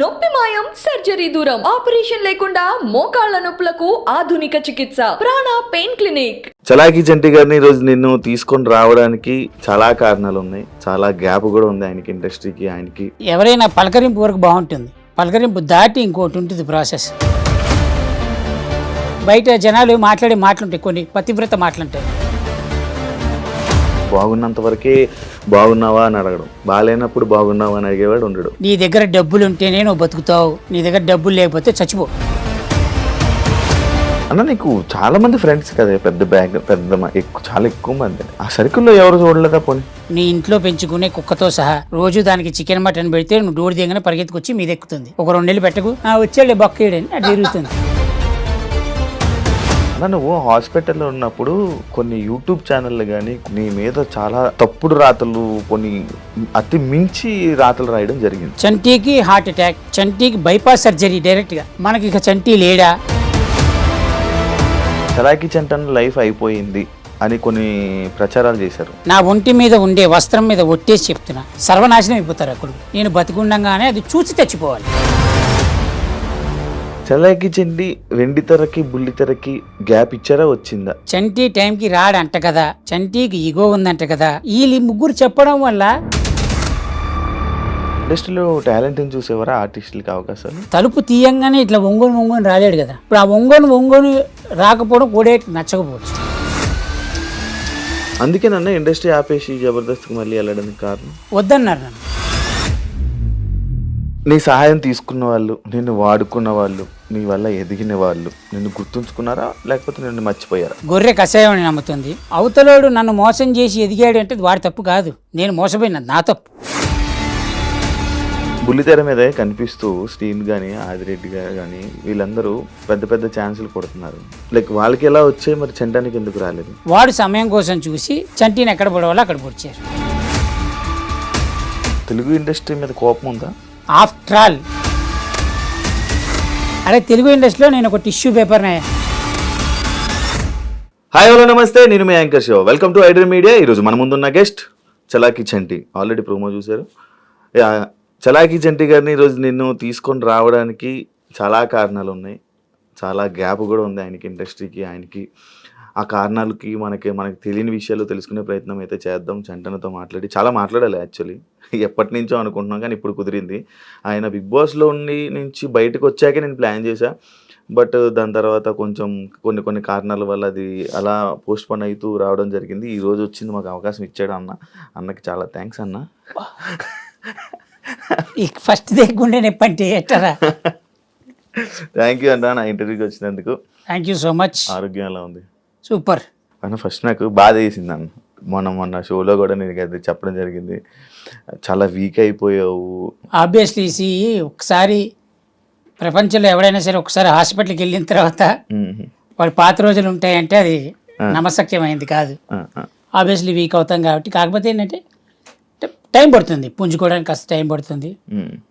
నొప్పి మాయం సర్జరీ దూరం ఆపరేషన్ లేకుండా మోకాళ్ల నొప్పులకు ఆధునిక చికిత్స ప్రాణ పెయిన్ క్లినిక్. చలాకి చంటి గారిని ఈ రోజు నిన్ను తీసుకొని రావడానికి చాలా కారణాలు ఉన్నాయి, చాలా గ్యాప్ కూడా ఉంది ఆయనకి, ఇండస్ట్రీకి ఆయనకి. ఎవరైనా పలకరింపు వరకు బాగుంటుంది, పలకరింపు దాటి ఇంకోటి ఉంటుంది ప్రాసెస్. బయట జనాలు మాట్లాడే మాటలుంటాయి, కొన్ని పతివ్రత మాటలుంటాయి. బాగున్నంత వరకే బాగున్నావా అని అడగడం, బాగాలేనప్పుడు బాగున్నావా అని అడిగేవాడు ఉండడు. నీ దగ్గర డబ్బులు ఉంటేనే నువ్వు బతుకుతావు, నీ దగ్గర డబ్బులు లేకపోతే చచ్చిపో. అన్న నీకు చాలా మంది ఫ్రెండ్స్ కదా, పెద్ద బ్యాగ్ చాలా ఎక్కువ మంది. ఆ సర్కిల్లో ఎవరు చూడలేదా పోనీ? నీ ఇంట్లో పెంచుకునే కుక్కతో సహా రోజు దానికి చికెన్ మటన్ పెడితే నువ్వు డోర్ దిగనే పరిగెత్తుకొచ్చి మీద ఎక్కుతుంది. ఒక 2 నెలలు పెట్టకు, వచ్చేళ్ళే బొక్కేయడని అది తిరుగుతుంది. నువ్వు హాస్పిటల్లో ఉన్నప్పుడు కొన్ని యూట్యూబ్ ఛానళ్ళు కానీ నీ మీద చాలా తప్పుడు రాతలు, కొన్ని అతి మించి రాతలు రాయడం జరిగింది. చంటీకి హార్ట్ అటాక్, చంటీకి బైపాస్ సర్జరీ డైరెక్ట్గా. మనకి ఇక చంటీ లేడా? చలాకి చంటన్ లైఫ్ అయిపోయింది అని కొన్ని ప్రచారాలు చేశారు. నా ఒంటి మీద ఉండే వస్త్రం మీద ఒట్టేసి చెప్తున్నా, సర్వనాశనం అయిపోతారు అక్కడ. నేను బతికుండగానే అది చూసి తెచ్చిపోవాలి. చలాకి చంటి వెండి తెరకి బుల్లి తెరకి గ్యాప్ ఇచ్చారా, వచ్చిందా? చంటి టైంకి రాడంట కదా, చంటికి ఈగో ఉందంట కదా. వీళ్ళు ముగ్గురు చెప్పడం వల్ల ఇండస్ట్రీలో టాలెంట్ని చూసేవారా ఆర్టిస్టులకి అవకాశాలు? తలుపు తీయంగానే ఇట్లా ఒంగోని రాలేడు కదా. ఇప్పుడు ఆ ఒంగోని రాకపోవడం కూడా నచ్చకపోవచ్చు. అందుకే నన్ను ఇండస్ట్రీ ఆపేసి జబర్దస్త్కి మళ్ళీ వెళ్ళడానికి కారణం. వద్దన్నారు నన్ను. నీ సహాయం తీసుకున్న వాళ్ళు, నిన్ను వాడుకున్న వాళ్ళు, నీ వల్ల ఎదిగిన వాళ్ళు నిన్ను గుర్తుంచుకున్నారా, లేకపోతే నిన్ను మర్చిపోయారా? గొర్రె కషాయం అని నమ్ముతుంది. అవతలోడు నన్ను మోసం చేసి ఎదిగాడు అంటే వాడి తప్పు కాదు, నేను మోసపోయినా నా తప్పు. బుల్లితెర మీద కనిపిస్తూ శ్రీన్ కానీ ఆదిరెడ్డి గారు కానీ వీళ్ళందరూ పెద్ద పెద్ద ఛాన్సులు కొడుతున్నారు. లైక్ వాళ్ళకి ఎలా వచ్చాయి, మరి చంటానికి ఎందుకు రాలేదు? వాడు సమయం కోసం చూసి చంటిని ఎక్కడ పడవాలో అక్కడ పొడిచారు. తెలుగు ఇండస్ట్రీ మీద కోపం ఉందా? ఆఫ్టర్ ఆల్ అరే తెలుగు ఇండస్ట్రీలో నేను ఒక టిష్యూ పేపర్ నాయ. హాయ్ హలో నమస్తే, నేను మీ యాంకర్ షో. Welcome to iDream media. ఈరోజు మన ముందున్న guest Chalaki Chanti. Already promo చూశారు. చలాకి చంటి గారిని ఈరోజు నిన్ను తీసుకొని రావడానికి చాలా కారణాలు ఉన్నాయి, చాలా గ్యాప్ కూడా ఉంది ఆయనకి, ఇండస్ట్రీకి ఆయనకి. ఆ కారణాలకి మనకి తెలియని విషయాలు తెలుసుకునే ప్రయత్నం అయితే చేద్దాం. చంటనతో చాలా మాట్లాడాలి యాక్చువల్లీ, ఎప్పటి నుంచో అనుకుంటున్నాం కానీ ఇప్పుడు కుదిరింది. ఆయన బిగ్ బాస్లో నుంచి బయటకు వచ్చాకే నేను ప్లాన్ చేశా, బట్ దాని తర్వాత కొంచెం కొన్ని కారణాల వల్ల అది అలా పోస్ట్ పోన్ అవుతూ రావడం జరిగింది. ఈరోజు వచ్చింది, మాకు అవకాశం ఇచ్చాడు అన్నకి చాలా థ్యాంక్స్ అన్న. ఫస్ట్ దగ్గుండే నొప్పంటే ఎట్టరా. థ్యాంక్ యూ అన్న నా ఇంటర్వ్యూకి వచ్చినందుకు. Thank you so much. ఆరోగ్యం ఎలా ఉంది? సూపర్ అన్న. ఫస్ట్ నాకు బాధ వేసింది అన్న, మొన్న షోలో కూడా నేను అది చెప్పడం జరిగింది, చాలా వీక్ అయిపోయావు. ఆబ్వియస్లీ ఒకసారి ప్రపంచంలో ఎవడైనా సరే ఒకసారి హాస్పిటల్కి వెళ్ళిన తర్వాత వాడి పాత రోజులు ఉంటాయంటే అది నమ్మశక్యమైంది కాదు. ఆబ్వియస్లీ వీక్ అవుతాం కాబట్టి. కాకపోతే ఏంటంటే టైం పడుతుంది పుంజుకోవడానికి, కాస్త టైం పడుతుంది.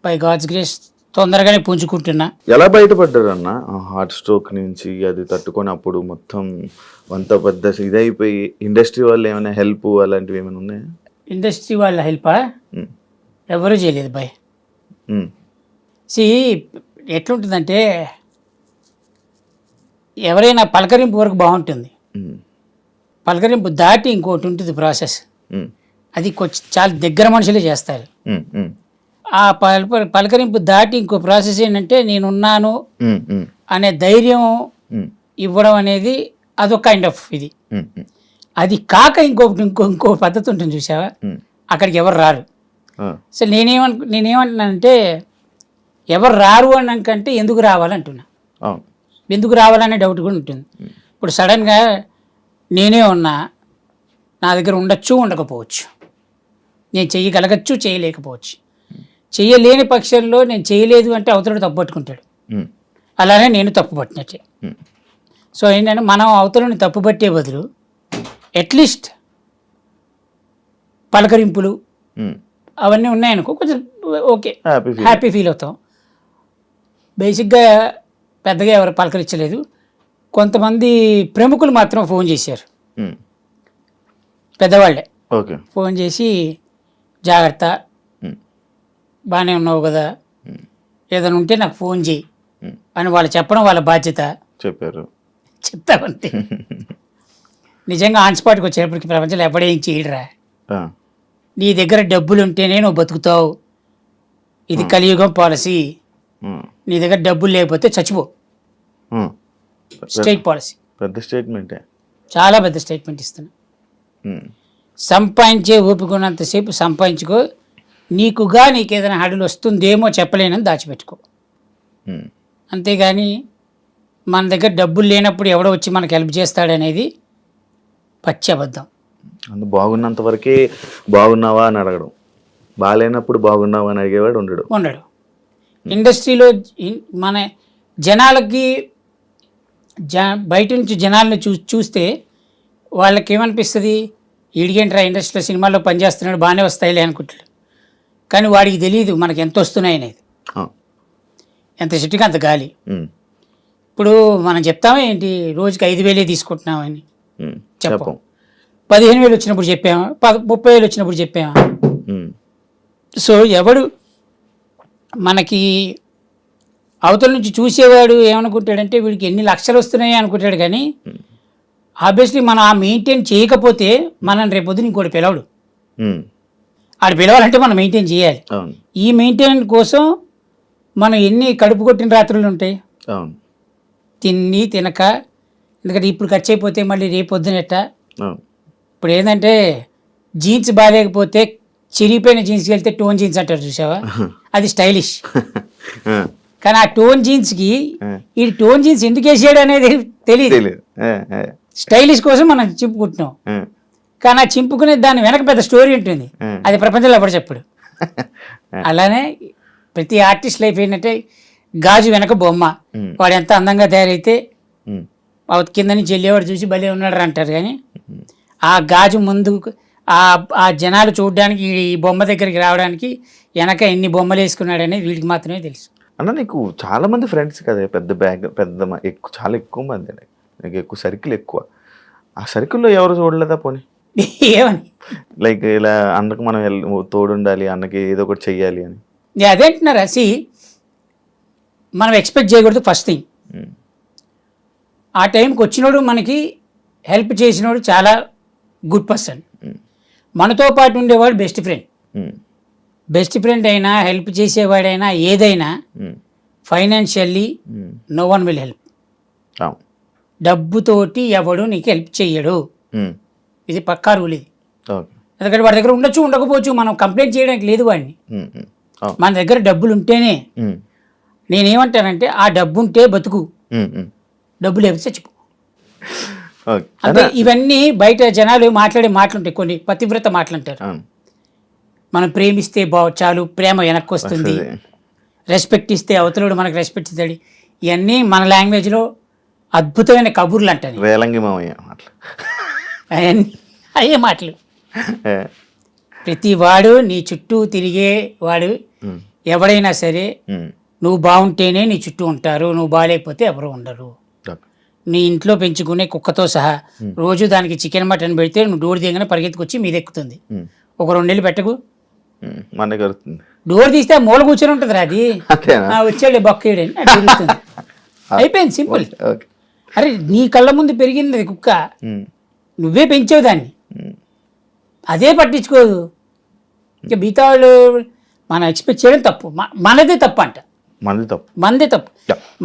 బై గాడ్స్ గ్రేస్ తొందరగానే పుంజుకుంటున్నా. ఎలా బయటపడ్డారు అన్న హార్ట్ స్ట్రోక్ నుంచి? అది తట్టుకొని అప్పుడు మొత్తం అంత పెద్ద ఇదైపోయి ఇండస్ట్రీ వాళ్ళు ఏమైనా హెల్ప్ అలాంటివి ఏమైనా ఉన్నాయా? ఇండస్ట్రీ వాళ్ళ హెల్పా? ఎవరు చేయలేదు బాయ్. ఎట్లుంటుందంటే ఎవరైనా పలకరింపు వరకు బాగుంటుంది, పలకరింపు దాటి ఇంకోటి ఉంటుంది ప్రాసెస్. అది కొంచెం చాలా దగ్గర మనుషులే చేస్తారు. ఆ పలకరింపు దాటి ఇంకో ప్రాసెస్ ఏంటంటే నేనున్నాను అనే ధైర్యం ఇవ్వడం అనేది అదొక కైండ్ ఆఫ్ ఇది. అది కాక ఇంకో పద్ధతి ఉంటుంది చూసావా, అక్కడికి ఎవరు రారు. సో నేనేమంటున్నానంటే ఎవరు రారు అన్నాకంటే ఎందుకు రావాలంటున్నా. ఎందుకు రావాలనే డౌట్ కూడా ఉంటుంది. ఇప్పుడు సడన్గా నేనే ఉన్నా, నా దగ్గర ఉండొచ్చు ఉండకపోవచ్చు, నేను చెయ్యగలగచ్చు చేయలేకపోవచ్చు. చెయ్యలేని పక్షంలో నేను చేయలేదు అంటే అవతలుడు తప్పు పట్టుకుంటాడు, అలానే నేను తప్పు పట్టినట్టే. సో ఏంటంటే మనం అవతలని తప్పు పట్టే బదులు అట్లీస్ట్ పలకరింపులు అవన్నీ ఉన్నాయనుకో కొంచెం ఓకే, హ్యాపీ ఫీల్ అవుతాం. బేసిక్గా పెద్దగా ఎవరు పలకరించలేదు. కొంతమంది ప్రముఖులు మాత్రం ఫోన్ చేశారు, పెద్దవాళ్ళే ఫోన్ చేసి జాగ్రత్త, బాగానే ఉన్నావు కదా, ఏదైనా ఉంటే నాకు ఫోన్ చేయి అని వాళ్ళు చెప్పడం వాళ్ళ బాధ్యత. చెప్పారు. చెప్తామంతే. నిజంగా ఆన్ స్పాట్కి వచ్చేటప్పటికి ప్రపంచంలో ఎవడేం చేయడరా. ఆ, నీ దగ్గర డబ్బులు ఉంటేనే నువ్వు బతుకుతావు. ఇది కలియుగం పాలసీ. ఉమ్, నీ దగ్గర డబ్బులు లేకపోతే చచ్చిపో. ఉమ్. Straight policy. పెద్ద స్టేట్మెంటే. చాలా పెద్ద స్టేట్మెంట్ ఇస్తున్నా. ఉమ్, సంపాదించే ఊపుకున్నంతసేపు సంపాదించుకో. నీకుగా నీకు ఏదైనా హడులు వస్తుందేమో చెప్పలేనని దాచిపెట్టుకో. ఉమ్, అంతేగాని మన దగ్గర డబ్బులు లేనప్పుడు ఎవడో వచ్చి మనకు హెల్ప్ చేస్తాడనేది పచ్చి అబద్ధం. అందు బాగున్నంత వరకే బాగున్నావా అని అడగడం, బాగాలేనప్పుడు బాగున్నావా అని అడిగేవాడు ఉండడు. ఉండడు. ఇండస్ట్రీలో మన జనాలకి బయట నుంచి జనాలను చూస్తే వాళ్ళకి ఏమనిపిస్తుంది, ఈడిగేంట్రా ఇండస్ట్రీలో సినిమాల్లో పనిచేస్తున్నాడు బాగానే వస్తాయిలే అనుకుంటాడు. కానీ వాడికి తెలియదు మనకి ఎంత వస్తున్నాయి అనేది. ఆ, ఎంత చెట్టుకి అంత గాలి. ఉమ్, ఇప్పుడు మనం చెప్తామా ఏంటి, రోజుకి 5,000 తీసుకుంటున్నామని ఉమ్, చెప్పం. చెప్పం. 15,000 వచ్చినప్పుడు చెప్పామా, 30,000 వచ్చినప్పుడు చెప్పామా. ఉమ్, సో ఎవడు మనకి అవతల నుంచి చూసేవాడు ఏమనుకుంటాడంటే వీడికి ఎన్ని లక్షలు వస్తున్నాయి అనుకుంటాడు. కానీ ఆబ్వియస్లీ మనం ఆ మెయింటైన్ చేయకపోతే మనం రేపొద్దున ఇంకోటి పిలవడు. ఉమ్, ఆడు పిలవాలంటే మనం మెయింటైన్ చేయాలి. అవును, ఈ మెయింటైన్ కోసం మనం ఎన్ని కడుపు కొట్టిన రాత్రులు ఉంటాయి. అవును, తిని తినక, ఎందుకంటే ఇప్పుడు ఖర్చు అయిపోతే మళ్ళీ రేపు పొద్దునెట్ట. అవును. ఇప్పుడు ఏంటంటే జీన్స్ బాగాలేకపోతే చిరిగిపోయిన జీన్స్కి వెళ్తే టోన్ జీన్స్ అంటారు చూసావా, అది స్టైలిష్. ఆ, కానీ ఆ టోన్ జీన్స్కి ఆ. ఈ టోన్ జీన్స్ ఎందుకు వేసాడు అనేది తెలియదు. తెలీదు. ఆ, ఆ, స్టైలిష్ కోసం మనం చింపుకుంటున్నాం. ఆ, కానీ ఆ చింపుకునే దాని వెనక పెద్ద స్టోరీ ఉంటుంది. అది ప్రపంచంలో ఎవరు చెప్పడు. అలానే ప్రతి ఆర్టిస్ట్ లైఫ్ ఏంటంటే గాజు వెనక బొమ్మ. వాడు ఎంత అందంగా తయారైతే ఉమ్, కింద నుంచి వెళ్ళేవాడు చూసి భలే ఉన్నాడు అంటారు. కానీ ఆ గాజు ముందు ఆ జనాలు చూడడానికి ఈ బొమ్మ దగ్గరికి రావడానికి వెనక ఎన్ని బొమ్మలు వేసుకున్నాడు అనేది వీడికి మాత్రమే తెలుసు. అన్న నీకు చాలా మంది ఫ్రెండ్స్ కదా, పెద్ద బ్యాగ్ పెద్ద ఎక్కువ, చాలా ఎక్కువ మంది, నీకు ఎక్కువ సర్కిల్ ఎక్కువ. ఆ సర్కిల్లో ఎవరు చూడలేదా పోనీ? ఏమని లైక్ ఇలా అన్నకు మనం తోడుండాలి, అన్నకి ఏదో ఒకటి చెయ్యాలి అని. అదేంటున్నారా, మనం ఎక్స్పెక్ట్ చేయకూడదు ఫస్ట్ థింగ్. ఆ టైంకి వచ్చినోడు మనకి హెల్ప్ చేసినోడు చాలా గుడ్ పర్సన్. మనతో పాటు ఉండేవాడు బెస్ట్ ఫ్రెండ్. బెస్ట్ ఫ్రెండ్ అయినా హెల్ప్ చేసేవాడైనా ఏదైనా financially no one will help. డబ్బుతోటి ఎవడు నీకు హెల్ప్ చెయ్యడు. ఇది పక్కా రూల్ ఇది. ఎందుకంటే వాడి దగ్గర ఉండొచ్చు ఉండకపోవచ్చు, మనం కంప్లైంట్ చేయడానికి లేదు వాడిని. మన దగ్గర డబ్బులు ఉంటేనే. నేనేమంటానంటే ఆ డబ్బు ఉంటే బతుకు, డబ్బు లేకపోతే చచ్చిపో. అంటే ఇవన్నీ బయట జనాలు మాట్లాడే మాటలుంటాయి, కొన్ని పతివ్రత మాటలంటారు. మనం ప్రేమిస్తే చాలు, ప్రేమ వెనక్కి వస్తుంది. రెస్పెక్ట్ ఇస్తే అవతలుడు మనకు రెస్పెక్ట్ ఇస్తాడు. ఇవన్నీ మన లాంగ్వేజ్లో అద్భుతమైన కబుర్లు అంటాను. అయ్యే మాటలు. ప్రతి వాడు నీ చుట్టూ తిరిగేవాడు ఎవడైనా సరే నువ్వు బాగుంటేనే నీ చుట్టూ ఉంటారు, నువ్వు బాగాలేకపోతే ఎవరు ఉండరు. నీ ఇంట్లో పెంచుకునే కుక్కతో సహా రోజు దానికి చికెన్ మటన్ పెడితే నువ్వు డోర్ దిగనే పరిగెత్తుకొచ్చి మీద ఎక్కుతుంది. ఒక 2 నెలలు పెట్టకు, డోర్ తీస్తే మూల కూర్చొని ఉంటుంది. అది వచ్చాడు బొక్కేయడని తిరుగుతుంది. అయిపోయింది, సింపుల్. అరే నీ కళ్ళ ముందు పెరిగింది అది కుక్క, నువ్వే పెంచావు దాన్ని, అదే పట్టించుకోదు. ఇంకా మిగతా వాళ్ళు మనం ఎక్స్పెక్ట్ చేయడం తప్పు, మనదే తప్పు అంట. మనదే తప్పు.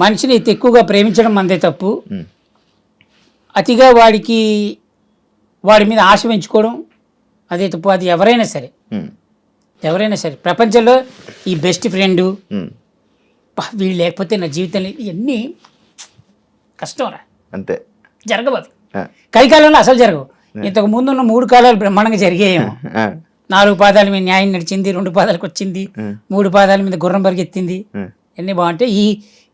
మనిషిని ఎక్కువగా ప్రేమించడం మనదే తప్పు. అతిగా వాడి మీద ఆశ పెంచుకోవడం అదే తప్పు. అది ఎవరైనా సరే ప్రపంచంలో ఈ బెస్ట్ ఫ్రెండ్ వీళ్ళు లేకపోతే నా జీవితంలో ఇవన్నీ కష్టం రా, అంతే జరగవు. కలికాలంలో అసలు జరగవు. ఇంతకు ముందు ఉన్న 3 కాలాలు బ్రహ్మాండంగా జరిగాయేమో. 4 పాదాల మీద న్యాయం నడిచింది, 2 పాదాలకు వచ్చింది, 3 పాదాల మీద గుర్రం పరిగెత్తింది, అన్నీ బాగుంటాయి. ఈ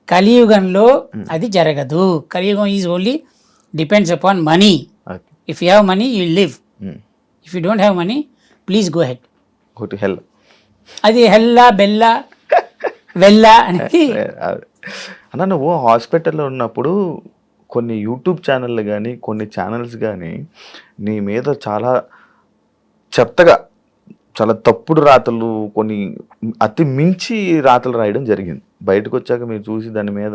కలియుగంలో అది జరగదు. కలియుగం is only depends upon money. If you have money you live, if you don't have money please go head. అది హెల్లా బెల్లా వెళ్ళా అనేది. అన్న నువ్వు హాస్పిటల్లో ఉన్నప్పుడు కొన్ని యూట్యూబ్ ఛానళ్ళు కానీ కొన్ని ఛానల్స్ కానీ నీ మీద చాలా చెత్తగా, చాలా తప్పుడు రాతలు, కొన్ని అతి మించి రాతలు రాయడం జరిగింది బయటకు వచ్చాక మీరు చూసి దాని మీద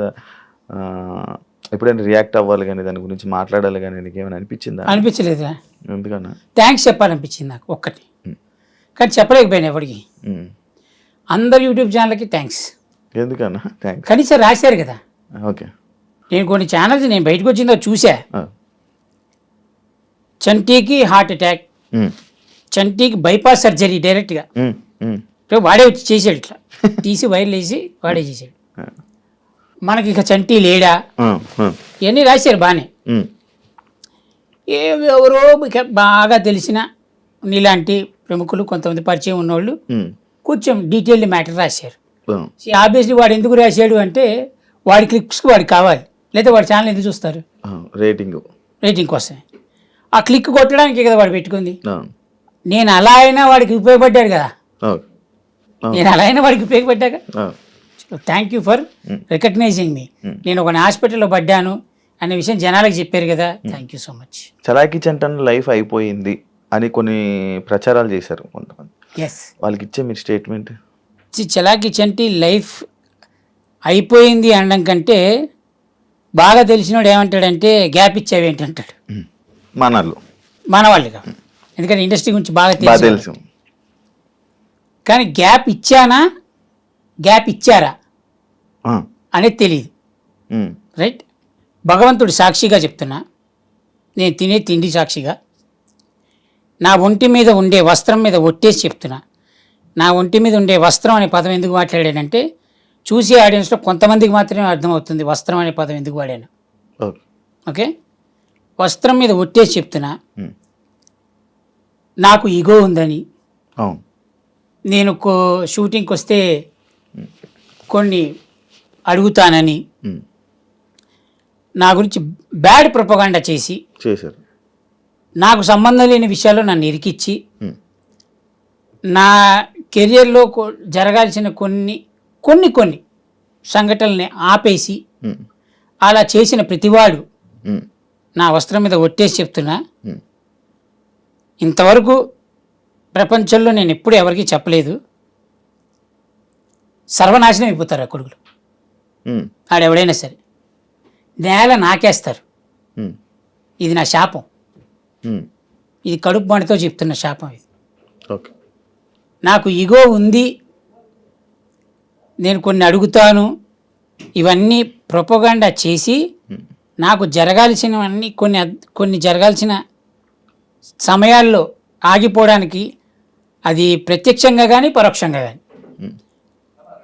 ఎప్పుడైనా రియాక్ట్ అవ్వాలి కానీ దాని గురించి మాట్లాడాలి కానీ నీకు ఏమైనా అనిపించిందా? అనిపించలేదా? ఎందుకన్నా? థ్యాంక్స్ చెప్పాలనిపించింది నాకు ఒక్కటి, కానీ చెప్పలేకపోయాను ఎవరికి. అందరు యూట్యూబ్ ఛానల్కి థ్యాంక్స్. ఎందుకన్నా థ్యాంక్స్? కనీసం రాశారు కదా. ఓకే. నేను కొన్ని ఛానల్స్ నేను బయటకు వచ్చిందో చూసా. చంటీకి హార్ట్ అటాక్, చంటీకి బైపాస్ సర్జరీ డైరెక్ట్గా వాడే వచ్చి చేసాడు, ఇట్లా తీసి వైర్లు వేసి వాడే చేసాడు. మనకి ఇక చంటీ లేడా ఇవన్నీ రాశారు బాగానే. ఎవరో ఇక బాగా తెలిసిన నీలాంటి ప్రముఖులు కొంతమంది పరిచయం ఉన్నవాళ్ళు కొంచెం డీటెయిల్డ్ మ్యాటర్ రాశారు. ఆబ్వియస్లీ వాడు ఎందుకు రాశాడు అంటే వాడి క్లిక్స్కి వాడికి కావాలి, లేదా వాడి ఛానల్ ఎందుకు చూస్తారు? రేటింగ్ కోసమే. ఆ క్లిక్ కొట్టడానికి కదా వాడు పెట్టుకుంది. నేను అలా అయినా వాడికి ఉపయోగపడ్డాడు కదా, నేను అలా అయినా వాడికి ఉపయోగపడ్డాక. థ్యాంక్ యూ ఫర్ రికగ్నైజింగ్ మీ. నేను ఒక హాస్పిటల్లో పడ్డాను అనే విషయం జనాలకు చెప్పారు కదా, thank you so much. Chalaki చంటన్ లైఫ్ అయిపోయింది అని కొన్ని ప్రచారాలు చేశారు కొంతమంది. ఎస్, వాళ్ళకి ఇచ్చే మీరు స్టేట్మెంట్? చలాకీ చంటి లైఫ్ అయిపోయింది అనడం కంటే బాగా తెలిసినోడు ఏమంటాడంటే గ్యాప్ ఇచ్చావేంటి అంటాడు. మన వాళ్ళు కాదు, ఎందుకంటే ఇండస్ట్రీ గురించి బాగా తెలుసు. కానీ గ్యాప్ ఇచ్చానా గ్యాప్ ఇచ్చారా అనేది తెలియదు. రైట్, భగవంతుడు సాక్షిగా చెప్తున్నా, నేను తినే తిండి సాక్షిగా, నా ఒంటి మీద ఉండే వస్త్రం మీద ఒట్టేసి చెప్తున్నా. నా ఒంటి మీద ఉండే వస్త్రం అనే పదం ఎందుకు మాట్లాడానంటే చూసే ఆడియన్స్లో కొంతమందికి మాత్రమే అర్థమవుతుంది వస్త్రం అనే పదం ఎందుకు వాడాను. ఓకే, వస్త్రం మీద ఒట్టేసి చెప్తున్నా, నాకు ఈగో ఉందని, నేను షూటింగ్కి వస్తే కొన్ని అడుగుతానని, నా గురించి బ్యాడ్ ప్రొపగాండా చేశారు. నాకు సంబంధం లేని విషయాల్లో నన్ను ఇరికిచ్చి నా కెరియర్లో జరగాల్సిన కొన్ని సంఘటనల్ని ఆపేసి అలా చేసిన ప్రతివాడు నా వస్త్రం మీద ఒట్టేసి చెప్తున్నా, ఇంతవరకు ప్రపంచంలో నేను ఎప్పుడు ఎవరికీ చెప్పలేదు, సర్వనాశనం అయిపోతారు ఆ కొడుకులు. ఆడెవడైనా సరే నేల నాకేస్తారు. ఇది నా శాపం, ఇది కడుపు బండితో చెప్తున్న శాపం ఇది. నాకు ఈగో ఉంది, నేను కొన్ని అడుగుతాను, ఇవన్నీ ప్రొపగాండా చేసి నాకు జరగాల్సినవన్నీ కొన్ని జరగాల్సిన సమయాల్లో ఆగిపోవడానికి, అది ప్రత్యక్షంగా కానీ పరోక్షంగా కానీ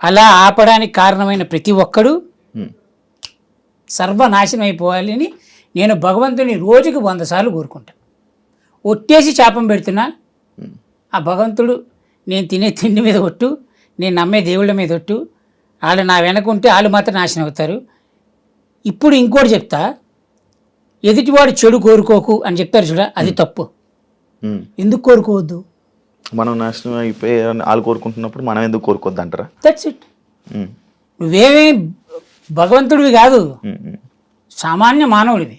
అలా ఆపడానికి కారణమైన ప్రతి ఒక్కడు సర్వనాశనం అయిపోవాలని నేను భగవంతుని రోజుకి 100 సార్లు కోరుకుంటా. ఒట్టేసి శాపం పెడుతున్నా, ఆ భగవంతుడు నేను తినే తిండి మీద ఒట్టు, నేను నమ్మే దేవుళ్ళ మీద ఒట్టు, వాళ్ళు నా వెనకుంటే వాళ్ళు మాత్రం నాశనం అవుతారు. ఇప్పుడు ఇంకోటి చెప్తా, ఎదుటివాడు చెడు కోరుకోకు అని చెప్తారు చూడ, అది తప్పు. ఎందుకు కోరుకోవద్దు? మనం నాశనం అయిపోయి వాళ్ళు కోరుకుంటున్నప్పుడు మనం ఎందుకు కోరుకోవద్దు అంటారా? That's it. నువ్వేమీ భగవంతుడివి కాదు, సామాన్య మానవుడివి.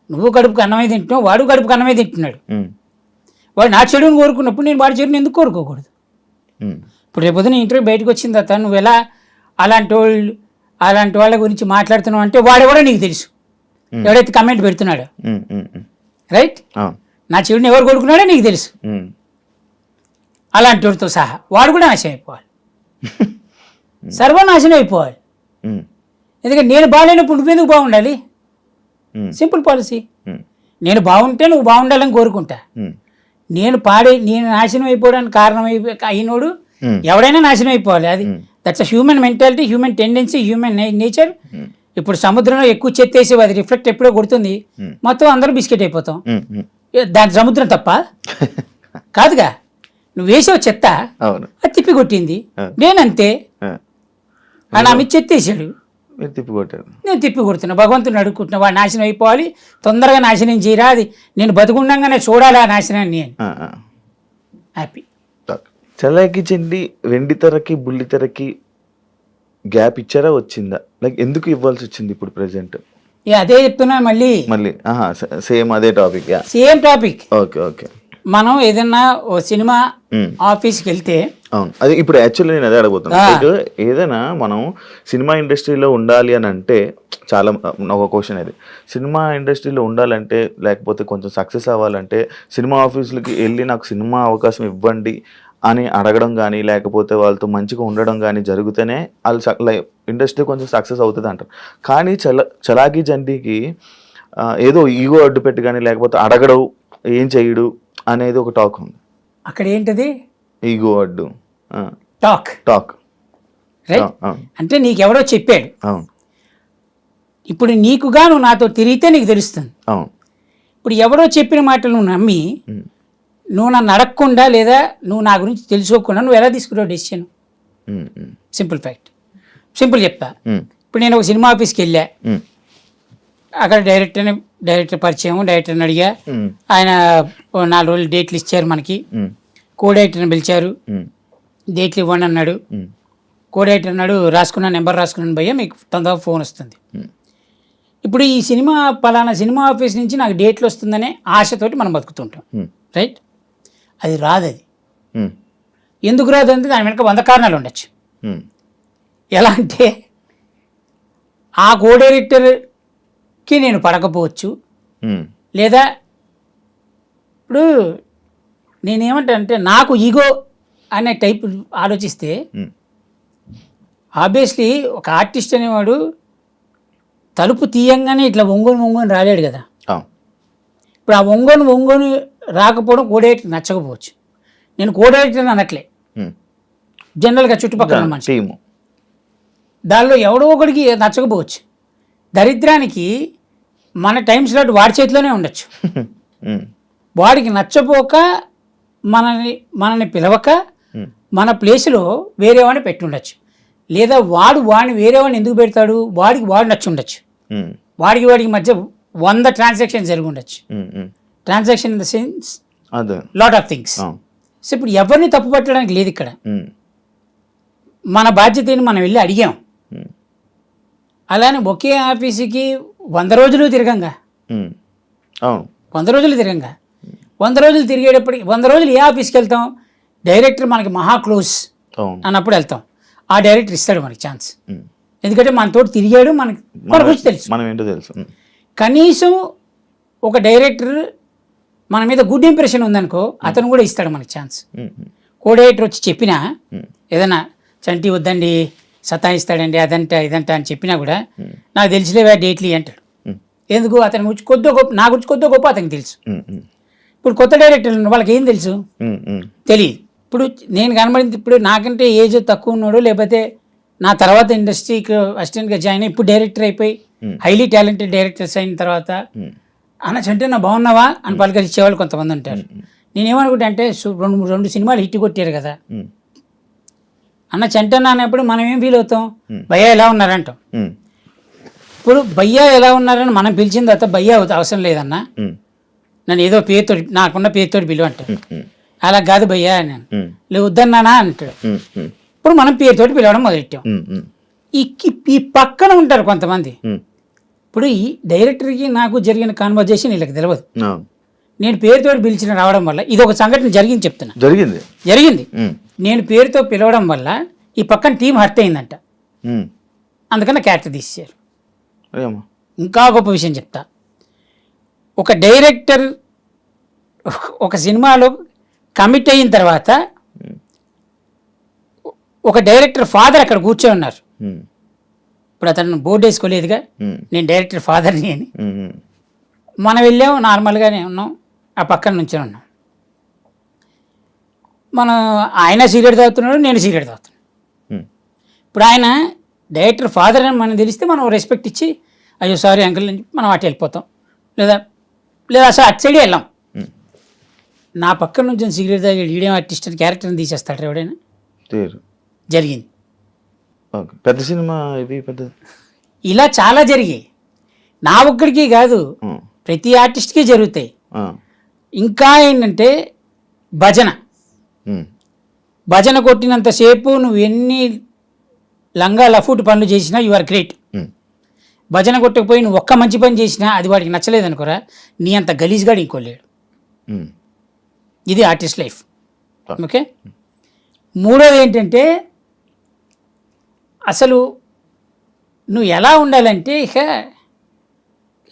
నువ్వు కడుపుకు అన్నమే తింటున్నావు, వాడు కడుపుకు అన్నమే తింటున్నాడు. వాడు నా చెడుని కోరుకున్నప్పుడు నేను వాడి చెడుని ఎందుకు కోరుకోకూడదు? ఇప్పుడు రేపొద్దున ఇంటర్వ్యూ బయటకు వచ్చిన తర్వాత నువ్వు ఎలా అలాంటి వాళ్ళ గురించి మాట్లాడుతున్నావు అంటే వాడెవడో నీకు తెలుసు, ఎవడైతే కమెంట్ పెడుతున్నాడో. రైట్, నా చెడుని ఎవరు కొడుకున్నాడో నీకు తెలుసు. అలాంటి వాడితో సహా వాడు కూడా నాశనం అయిపోవాలి, సర్వనాశనం అయిపోవాలి. ఎందుకంటే నేను బాగాలేనప్పుడు నువ్వెందుకు బాగుండాలి? Simple policy. నేను బాగుంటే నువ్వు బాగుండాలని కోరుకుంటా. నేను నాశనం అయిపోవడానికి కారణం అయినోడు ఎవడైనా నాశనం అయిపోవాలి. అది that's human mentality, human tendency, human nature. ఇప్పుడు సముద్రంలో ఎక్కువ చెత్త వేసి అది రిఫ్లెక్ట్ ఎప్పుడో కొడుతుంది, మొత్తం అందరూ బిస్కెట్ అయిపోతాం. దాని సముద్రం తప్ప కాదుగా, నువ్వు వేసావు చెత్త, అది తిప్పి కొట్టింది. నేనంతే, నా మీద చెత్త వేసాడు, నేను తిప్పి కొడుతున్నా. భగవంతుని అడుగుకుంటున్నా, వాడు నాశనం అయిపోవాలి, తొందరగా నాశనం చేయరా, అది నేను బతుకుండగానే చూడాలి ఆ నాశనాన్ని అని. హ్యాపీ. చలాకీ చంటి వెండితెరకి బుల్లితెరకి గ్యాప్ ఇచ్చారా, వచ్చిందా? లైక్ ఎందుకు ఇవ్వాల్సి వచ్చింది ఇప్పుడు ప్రెసెంట్? అదే చెప్తున్నా మళ్ళీ సేమ్ అదే topic. Same topic. Okay okay. మనం ఏదన్నా ఓ సినిమా ఆఫీస్కి వెళ్తే అవును, అది ఇప్పుడు యాక్చువల్లీ నేను అదే అడగబోతున్నాను. Like, ఏదైనా మనం సినిమా ఇండస్ట్రీలో ఉండాలి అని అంటే చాలా ఒక క్వశ్చన్ అది. సినిమా ఇండస్ట్రీలో ఉండాలంటే లేకపోతే కొంచెం సక్సెస్ అవ్వాలంటే సినిమా ఆఫీసులకి వెళ్ళి నాకు సినిమా అవకాశం ఇవ్వండి అని అడగడం కానీ లేకపోతే వాళ్ళతో మంచిగా ఉండడం కానీ జరిగితేనే వాళ్ళు ఇండస్ట్రీ కొంచెం సక్సెస్ అవుతుంది అంటారు. కానీ చలాకీ చంటికి ఏదో ఈగో అడ్డు పెట్టి కానీ లేకపోతే అడగడు ఏం చేయడు అనేది ఒక టాక్ ఉంది. అక్కడ ఏంటది ఈగో అడ్డు టాక్ టాక్ రైట్. అంటే నీకెవడో చెప్పాడు, అవును ఇప్పుడు నీకుగా నువ్వు నాతో తిరిగితే నీకు తెలుస్తుంది. అవును ఇప్పుడు ఎవడో చెప్పిన మాటలు నువ్వు నమ్మి నువ్వు నన్ను అడగకుండా లేదా నువ్వు నా గురించి తెలుసుకోకుండా నువ్వు ఎలా తీసుకున్నావు డెసిషన్? సింపుల్ ఫ్యాక్ట్, సింపుల్ చెప్తా. ఇప్పుడు నేను ఒక సినిమా ఆఫీస్కి వెళ్ళా, అక్కడ డైరెక్టర్ పరిచయం, డైరెక్టర్ని అడిగా, ఆయన 4 రోజులు డేట్లు ఇచ్చారు మనకి. కో డైరెక్టర్ని పిలిచారు, డేట్లు ఇవ్వండి అన్నాడు. కో డైరెక్టర్ అన్నాడు నెంబర్ రాసుకున్నాను భయ్యా, మీకు తొందరగా ఫోన్ వస్తుంది. ఇప్పుడు ఈ సినిమా పలానా సినిమా ఆఫీస్ నుంచి నాకు డేట్లు వస్తుందనే ఆశతోటి మనం బతుకుతుంటాం, రైట్? అది రాదు. అది ఎందుకు రాదు అంటే దాని వెనక 100 కారణాలు ఉండొచ్చు. ఎలా అంటే ఆ కో డైరెక్టర్కి నేను పడకపోవచ్చు, లేదా ఇప్పుడు నేనేమంటానంటే నాకు ఈగో అనే టైప్ ఆలోచిస్తే ఆబ్వియస్లీ ఒక ఆర్టిస్ట్ అనేవాడు తలుపు తీయంగానే ఇట్లా ఒంగోని రాలేడు కదా. ఇప్పుడు ఆ ఒంగోని రాకపోవడం కో డైరెక్టర్ నచ్చకపోవచ్చు. నేను కో డైరెక్టర్ అనట్లే, జనరల్గా చుట్టుపక్కల మనిషి, దానిలో ఎవడో ఒకడికి నచ్చకపోవచ్చు. దరిద్రానికి మన టైం స్లాట్ వాడి చేతిలోనే ఉండొచ్చు. వాడికి నచ్చపోక మనని పిలవక మన ప్లేస్లో వేరే వాడిని పెట్టి ఉండొచ్చు. లేదా వాడిని వేరే వాడిని ఎందుకు పెడతాడు, వాడు నచ్చి ఉండొచ్చు. వాడికి మధ్య 100 ట్రాన్సాక్షన్ జరిగి ఉండొచ్చు. Transaction in the sense lot of things. So ఇప్పుడు ఎవరిని తప్పు పట్టడానికి లేదు ఇక్కడ. మన బాధ్యతని మనం వెళ్ళి అడిగాం. అలానే ఒకే ఆఫీసుకి 100 రోజులు తిరగంగా, 100 రోజులు తిరగంగా, 100 రోజులు తిరిగేటప్పటికి 100 రోజులు ఏ ఆఫీస్కి వెళ్తాం? డైరెక్టర్ మనకి మహా క్లోజ్ అన్నప్పుడు వెళ్తాం. ఆ డైరెక్టర్ ఇస్తాడు మనకి ఛాన్స్, ఎందుకంటే మనతో తిరిగాడు, మన గురించి తెలుసు, మనం ఏంటో తెలుసు. కనీసం ఒక డైరెక్టర్ మన మీద గుడ్ ఇంప్రెషన్ ఉందనుకో, అతను కూడా ఇస్తాడు మనకి ఛాన్స్. కో డైరెక్టర్ వచ్చి చెప్పినా ఏదైనా చంటి వద్దండి సతాయిస్తాడండి అదంట ఇదంట అని చెప్పినా కూడా నాకు తెలిసిలేవా డేట్లు అంటాడు. ఎందుకు? అతని గురించి నా గురించి కొద్దిగా గొప్ప అతనికి తెలుసు. ఇప్పుడు కొత్త డైరెక్టర్లు వాళ్ళకి ఏం తెలుసు? తెలియదు. ఇప్పుడు నేను కనబడింది, ఇప్పుడు నాకంటే ఏజ్ తక్కువ ఉన్నాడు, లేకపోతే నా తర్వాత ఇండస్ట్రీకి అసిస్టెంట్గా జాయిన్ అయ్యి ఇప్పుడు డైరెక్టర్ అయిపోయి హైలీ టాలెంటెడ్ డైరెక్టర్స్ అయిన తర్వాత అన్న చంటే నా బాగున్నావా అని పలకరించేవాళ్ళు కొంతమంది ఉంటారు. నేనేమనుకుంటా అంటే 2 సినిమాలు హిట్ కొట్టారు కదా అన్న చంటన్న అన్నప్పుడు మనం ఏం ఫీల్ అవుతాం? భయ్యా ఎలా ఉన్నారంటాం. ఇప్పుడు భయ్యా ఎలా ఉన్నారని మనం పిలిచిన తర్వాత భయ్యా అవసరం లేదన్నా, నన్ను ఏదో పేరుతో నాకున్న పేరుతో పిలువ అంటాడు. అలా కాదు భయ్యా నేను లేదు వద్దన్నానా అంటాడు. ఇప్పుడు మనం పేరుతోటి పిలవడం మొదలెట్టాం. ఈ పక్కన ఉంటారు కొంతమంది. ఇప్పుడు ఈ డైరెక్టర్కి నాకు జరిగిన కాన్వర్జేషన్ వీళ్ళకి తెలియదు. నేను పేరుతో పిలిచిన రావడం వల్ల ఇది ఒక సంఘటన జరిగింది చెప్తున్నా. జరిగింది నేను పేరుతో పిలవడం వల్ల ఈ పక్కన టీం హర్ట్ అయిందంట, అందుకని క్యారెక్టర్ తీసేశారు. ఇంకా గొప్ప విషయం చెప్తా. ఒక డైరెక్టర్ ఒక సినిమాలో కమిట్ అయిన తర్వాత ఒక డైరెక్టర్ ఫాదర్ అక్కడ కూర్చొని ఉన్నారు. ఇప్పుడు అతను బోర్డు వేసుకోలేదుగా నేను డైరెక్టర్ ఫాదర్ని అని. మనం వెళ్ళాము, నార్మల్గానే ఉన్నాం, ఆ పక్కన నుంచి ఉన్నాం. మనం ఆయన సిగరెట్ తాగుతున్నాడు, నేను సిగరెట్ తాగుతున్నాను. ఇప్పుడు ఆయన డైరెక్టర్ ఫాదర్ అని మనం తెలిస్తే మనం రెస్పెక్ట్ ఇచ్చి అయ్యో సారీ అంకుల్ అని మనం అటు వెళ్ళిపోతాం, లేదా అసలు అటు సైడే వెళ్ళాం. నా పక్కన నుంచి సిగరెట్ తాగి ఈడియం ఆర్టిస్ట్ అని క్యారెక్టర్ని తీసేస్తాడు ఎవడైనా? జరిగింది. పెద్ద సినిమా ఇది పెద్ద ఇలా చాలా జరిగాయి. నా ఒక్కడికి కాదు, ప్రతి ఆర్టిస్ట్కి జరుగుతాయి. ఇంకా ఏంటంటే భజన కొట్టినంతసేపు నువ్వు ఎన్ని లంగా లఫూట్ పనులు చేసినా యు ఆర్ గ్రేట్. భజన కొట్టకపోయి నువ్వు ఒక్క మంచి పని చేసినా అది వాడికి నచ్చలేదు అనుకోరా, నీ అంత గలీజ్గాడు ఇంకోలేడు. ఇది ఆర్టిస్ట్ లైఫ్. ఓకే, మూడోది ఏంటంటే అసలు నువ్వు ఎలా ఉండాలంటే ఇక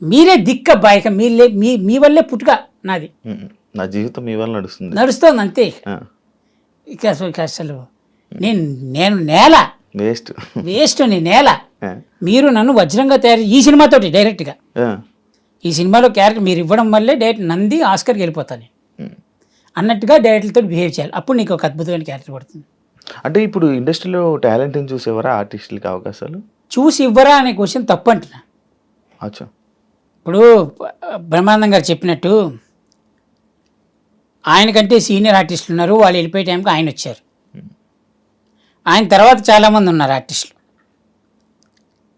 మీరే దిక్కబ్బా, ఇక మీ వల్లే పుట్టుక నాది, నా జీవితం మీ వల్ల నడుస్తుంది. నడుస్తుంది అంతే. ఇక అసలు నేను నేల వేస్ట్, నేను నేల. మీరు నన్ను వజ్రంగా తయారు ఈ సినిమాతోటి డైరెక్ట్గా, ఈ సినిమాలో క్యారెక్టర్ మీరు ఇవ్వడం వల్లే డైరెక్ట్ నంది ఆస్కర్కి వెళ్ళిపోతాను అన్నట్టుగా డైరెక్టర్తో బిహేవ్ చేయాలి. అప్పుడు నీకు ఒక అద్భుతమైన క్యారెక్టర్ పడుతుంది. అంటే ఇప్పుడు ఇండస్ట్రీలో టాలెంట్ని చూసేవారా ఆర్టిస్టులకి అవకాశాలు? చూసి ఇవ్వరా అనే క్వశ్చన్ తప్పు అంటున్నా. అచ్చా. ఇప్పుడు బ్రహ్మానందం గారు చెప్పినట్టు ఆయనకంటే సీనియర్ ఆర్టిస్టులు ఉన్నారు, వాళ్ళు వెళ్ళిపోయే టైంకి ఆయన వచ్చారు. ఆయన తర్వాత చాలామంది ఉన్నారు ఆర్టిస్టులు.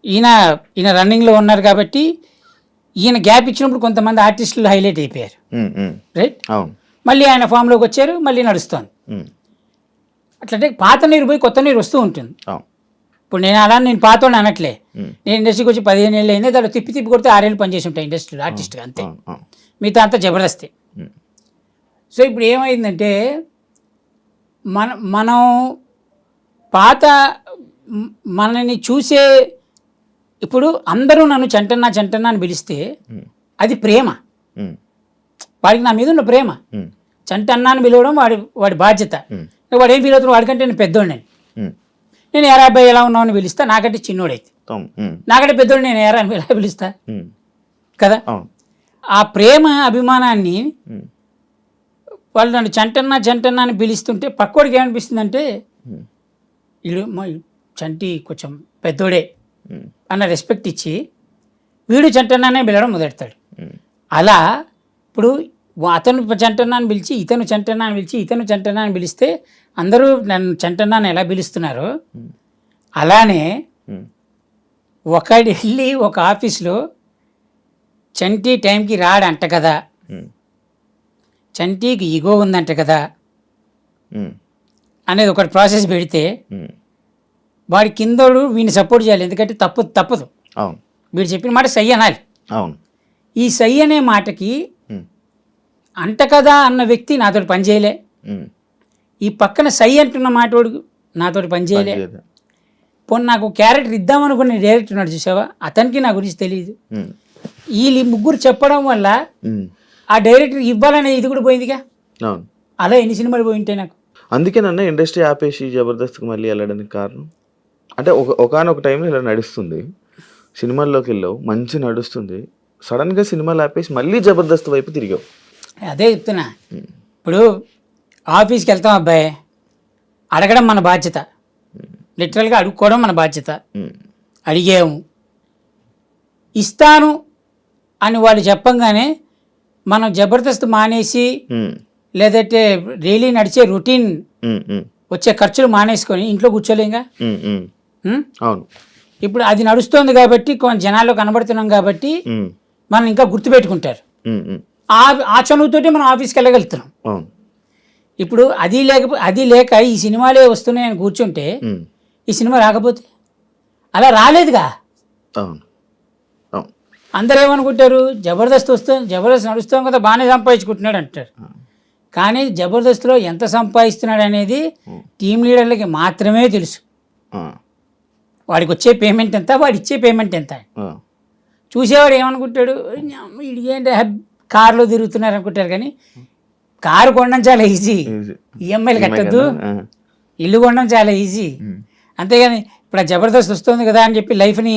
ఈయన రన్నింగ్లో ఉన్నారు కాబట్టి ఈయన గ్యాప్ ఇచ్చినప్పుడు కొంతమంది ఆర్టిస్టులు హైలైట్ అయిపోయారు, రైట్? మళ్ళీ ఆయన ఫామ్లోకి వచ్చారు, మళ్ళీ నడుస్తోంది. అట్లంటే పాత నీరు పోయి కొత్త నీరు వస్తూ ఉంటుంది. ఇప్పుడు నేను పాతోడు అనట్లే, నేను ఇండస్ట్రీకి వచ్చి 15 ఏళ్ళు అయింది, దాంట్లో తిప్పి కొడితే 6 ఏళ్ళు పనిచేసి ఉంటాయి ఇండస్ట్రీలో ఆర్టిస్ట్గా, అంతే. మిగతా అంతా జబర్దస్తే. సో ఇప్పుడు ఏమైందంటే మనం పాత మనని చూసే, ఇప్పుడు అందరూ నన్ను చంటన్నా అని పిలిస్తే అది ప్రేమ, వాడికి నా మీద ఉన్న ప్రేమ. చంటన్నా అని పిలవడం వాడి బాధ్యత. వాడు ఏం ఫీల్ అవుతున్నాడు, వాడికంటే నేను పెద్దోడిని, నేను ఎరా అబ్బాయి ఎలా ఉన్నావు అని పిలుస్తా, నాకంటే చిన్నోడైతే. నాకంటే పెద్దోడు నేను ఎరా అని ఎలా పిలుస్తా కదా. ఆ ప్రేమ అభిమానాన్ని వాళ్ళు నన్ను చంటన్నా అని పిలుస్తుంటే పక్కోడికి ఏమనిపిస్తుంది అంటే వీడు చంటి కొంచెం పెద్దోడే అన్న రెస్పెక్ట్ ఇచ్చి వీడు చంటన్నానే పిలవడం మొదలెడతాడు. అలా ఇప్పుడు అతను చంటన్నా అని పిలిచి ఇతను చంటన్నా అని పిలిచి ఇతను చంటన్నా అని పిలిస్తే అందరూ నన్ను చంటన్నాని ఎలా పిలుస్తున్నారో అలానే ఒకడు వెళ్ళి ఒక ఆఫీస్లో చంటి టైంకి రాడంట కదా, చంటికి ఈగో ఉందంట కదా అనేది ఒకటి ప్రాసెస్ పెడితే వాడి కిందోడు వీడిని సపోర్ట్ చేయాలి, ఎందుకంటే తప్పదు. వీడు చెప్పిన మాట సై అనాలి. ఈ సై అనే మాటకి అంట కదా అన్న వ్యక్తి నాతోటి పని చేయలే, ఈ పక్కన సై అంటున్న మాటోడు నాతోటి పని చేయలే. పోనీ నాకు క్యారెక్టర్ ఇద్దామనుకున్న డైరెక్టర్ ఉన్నాడు చూసావా, అతనికి నా గురించి తెలియదు. వీళ్ళు ముగ్గురు చెప్పడం వల్ల ఆ డైరెక్టర్ ఇవ్వాలనే ఇది కూడా పోయిందిగా. అలా ఎన్ని సినిమాలు పోయింటాయి నాకు. అందుకే నన్ను ఇండస్ట్రీ ఆపేసి జబర్దస్త్కి మళ్ళీ వెళ్ళడానికి కారణం అంటే ఒకనొక టైంలో ఇలా నడుస్తుంది, సినిమాల్లోకి వెళ్ళావు, మంచి నడుస్తుంది, సడన్గా సినిమాలు ఆపేసి మళ్ళీ జబర్దస్త్ వైపు తిరిగావు. అదే చెప్తున్నా. ఇప్పుడు ఆఫీస్కి వెళ్తాం అబ్బాయి, అడగడం మన బాధ్యత, లిటరల్గా అడుక్కోవడం మన బాధ్యత. అడిగాము, ఇస్తాను అని వాళ్ళు చెప్పంగానే మనం జబర్దస్త్ మానేసి లేదంటే డైలీ నడిచే రొటీన్ వచ్చే ఖర్చులు మానేసుకొని ఇంట్లో కూర్చోలేంగా. అవును. ఇప్పుడు అది నడుస్తోంది కాబట్టి కొంచెం జనాల్లో కనబడుతున్నాం కాబట్టి మనం ఇంకా గుర్తుపెట్టుకుంటారు. ఆ చనువుతోటి మనం ఆఫీస్కి వెళ్ళగలుగుతున్నాం. ఇప్పుడు అది లేక ఈ సినిమాలే వస్తున్నాయని కూర్చుంటే ఈ సినిమా రాకపోతే అలా రాలేదుగా. అందరూ ఏమనుకుంటారు, జబర్దస్త్ నడుస్తాం కదా బాగానే సంపాదించుకుంటున్నాడు అంటారు. కానీ జబర్దస్త్లో ఎంత సంపాదిస్తున్నాడు అనేది టీం లీడర్లకి మాత్రమే తెలుసు. వాడికి వచ్చే పేమెంట్ ఎంత, వాడు ఇచ్చే పేమెంట్ ఎంత. చూసేవాడు ఏమనుకుంటాడు, వీడికి ఏంటి కారులో తిరుగుతున్నారు అనుకుంటారు. కానీ కారు కొనడం చాలా ఈజీ, ఈఎంఐలు కట్టద్దు, ఇల్లు కొనడం చాలా ఈజీ. అంతేగాని ఇప్పుడు ఆ జబర్దస్త్ వస్తుంది కదా అని చెప్పి లైఫ్ని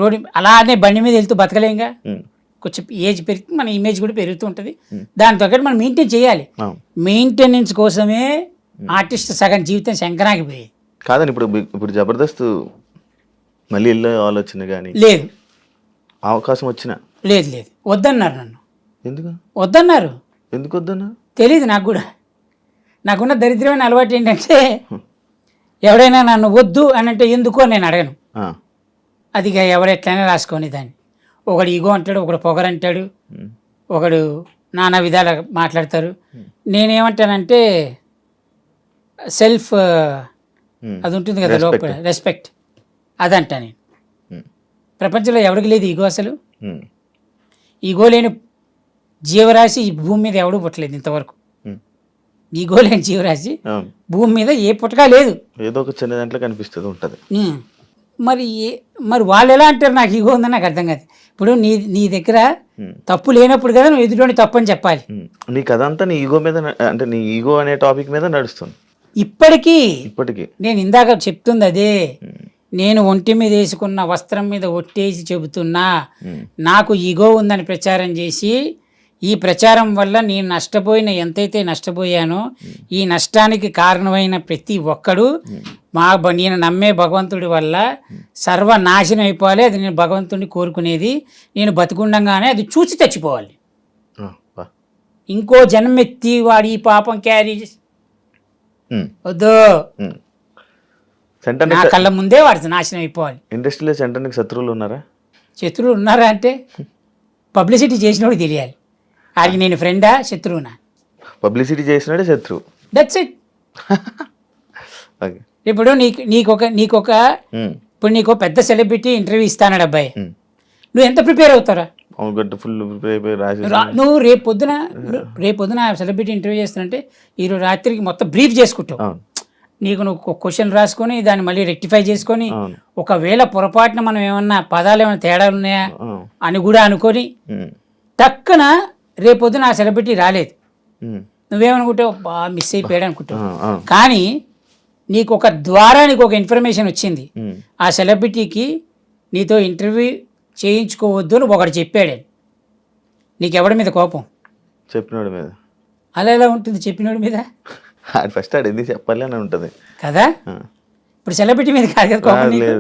రోడ్డు అలానే బండి మీద వెళ్తూ బతకలేంగా. కొంచెం ఏజ్ పెరిగి మన ఇమేజ్ కూడా పెరుగుతూ ఉంటుంది, దాని తగ్గట్టు మనం మెయింటైన్ చేయాలి. మెయింటెనెన్స్ కోసమే ఆర్టిస్ట్ సగం జీవితం శంకరాగిపోయేది కాదని. ఇప్పుడు జబర్దస్త్ మళ్ళీ వెళ్ళే ఆలోచన కానీ లేదు, అవకాశం వచ్చినా లేదు వద్దన్నారు నన్ను. ఎందుకు వద్దన్నారు? ఎందుకు వద్దన్నారు తెలీదు నాకు కూడా. నాకున్న దరిద్రమైన అలవాటు ఏంటంటే ఎవడైనా నన్ను వద్దు అని అంటే ఎందుకు అని నేను అడగను. అది ఎవరెట్లయినా రాసుకొని దాన్ని. ఒకడు ఈగో అంటాడు, ఒకడు పొగరంటాడు, ఒకడు నానా విధాలు మాట్లాడతారు. నేనేమంటానంటే సెల్ఫ్ అది ఉంటుంది కదా లోపల, రెస్పెక్ట్, అదంటా నేను. ప్రపంచంలో ఎవరికి లేదు ఈగో. అసలు ఈగో లేని జీవరాశి ఈ భూమి మీద ఎవడూ పుట్టలేదు ఇంతవరకు. ఈగో లేని జీవరాశి అవును. భూమి మీద ఏ పుట్టక లేదు. ఏదో ఒక చిన్న దాంట్లో కనిపిస్తుంది ఉంటుంది. ఉమ్. మరి వాళ్ళు ఎలా అంటారు నాకు ఈగో ఉందని నాకు అర్థం కాదు. ఇప్పుడు నీ దగ్గర తప్పు లేనప్పుడు కదా నువ్వు ఎదుటి తప్పు అని చెప్పాలి. నీ కథ అంతా నీ ఈగో మీద అంటే నీ ఈగో అనే టాపిక్ మీద నడుస్తుంది ఇప్పటికీ నేను ఇందాక చెప్తుంది అదే. నేను ఒంటి మీద వేసుకున్న వస్త్రం మీద ఒట్టేసి చెబుతున్నా, నాకు ఈగో ఉందని ప్రచారం చేసి ఈ ప్రచారం వల్ల నేను నష్టపోయిన ఎంతైతే నష్టపోయానో ఈ నష్టానికి కారణమైన ప్రతి ఒక్కడు నేను నమ్మే భగవంతుడి వల్ల సర్వనాశనం అయిపోవాలి. అది నేను భగవంతుడిని కోరుకునేది. నేను బతికుండగానే అది చూసి చచ్చిపోవాలి. ఇంకో జన్మెత్తి వాడు ఈ పాపం క్యారీ వద్దు, నా కళ్ళ ముందే వాడి నాశనం అయిపోవాలి. ఇండస్ట్రీలో సెంటర్కి శత్రువులు ఉన్నారా? శత్రువులు ఉన్నారా అంటే పబ్లిసిటీ చేసినోడు తెలియాలి. ఆడికి నేను ఫ్రెండా శత్రువునా? పబ్లిసిటీ చేసినాడే శత్రువు. That's it. ఇప్పుడు ఇప్పుడు నీకు పెద్ద సెలబ్రిటీ ఇంటర్వ్యూ ఇస్తానాడు అబ్బాయి, నువ్వు ఎంత ప్రిపేర్ అవుతారా? నువ్వు రేపు పొద్దున సెలబ్రిటీ ఇంటర్వ్యూ చేస్తానంటే ఈరోజు రాత్రికి మొత్తం బ్రీఫ్ చేసుకుంటావు. నువ్వు క్వశ్చన్ రాసుకొని దాన్ని మళ్ళీ రెక్టిఫై చేసుకొని ఒకవేళ పొరపాటున మనం ఏమన్నా పదాలు ఏమైనా తేడాలు ఉన్నాయా అని కూడా అనుకొని టక్కున రేపొద్దున ఆ సెలబ్రిటీ రాలేదు, నువ్వేమనుకుంటావు? మిస్ అయిపోయాడు అనుకుంటావు. కానీ నీకు ఒక ఇన్ఫర్మేషన్ వచ్చింది, ఆ సెలబ్రిటీకి నీతో ఇంటర్వ్యూ చేయించుకోవద్దు అని ఒకటి చెప్పాడు. నీకు ఎవడి మీద కోపం? చెప్పినోడి మీద. అలా ఎలా ఉంటుంది చెప్పినోడి మీద? ఫస్ట్ ఆడు ఎందుకు చెప్పాలి అని ఉంటుంది కదా. ఇప్పుడు సెలబ్రిటీ మీద కాదు కదా కోపం నీకు.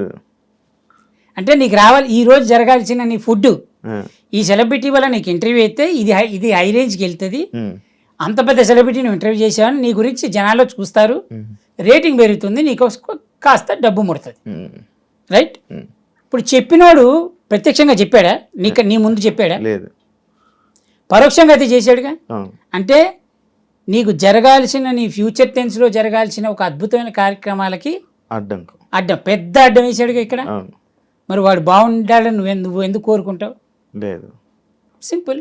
అంటే నీకు రావాలి ఈ రోజు జరగాల్సిన నీ ఫుడ్, ఈ సెలబ్రిటీ వల్ల నీకు ఇంటర్వ్యూ అయితే ఇది హై రేంజ్కి వెళ్తుంది. అంత పెద్ద సెలబ్రిటీ నువ్వు ఇంటర్వ్యూ చేసావని నీ గురించి జనాల్లో చూస్తారు, రేటింగ్ పెరుగుతుంది, నీకు కాస్త డబ్బు ముడుతుంది. రైట్? ఇప్పుడు చెప్పినోడు ప్రత్యక్షంగా చెప్పాడా? నీ ముందు చెప్పాడా? లేదు. పరోక్షంగా అయితే చేశాడుగా. అంటే నీకు జరగాల్సిన నీ ఫ్యూచర్ టెన్స్లో జరగాల్సిన ఒక అద్భుతమైన కార్యక్రమాలకి పెద్ద అడ్డం వేసాడుగా ఇక్కడ. మరి వాడు బాగుండాలని నువ్వు ఎందుకు కోరుకుంటావు? లేదు. సింపుల్.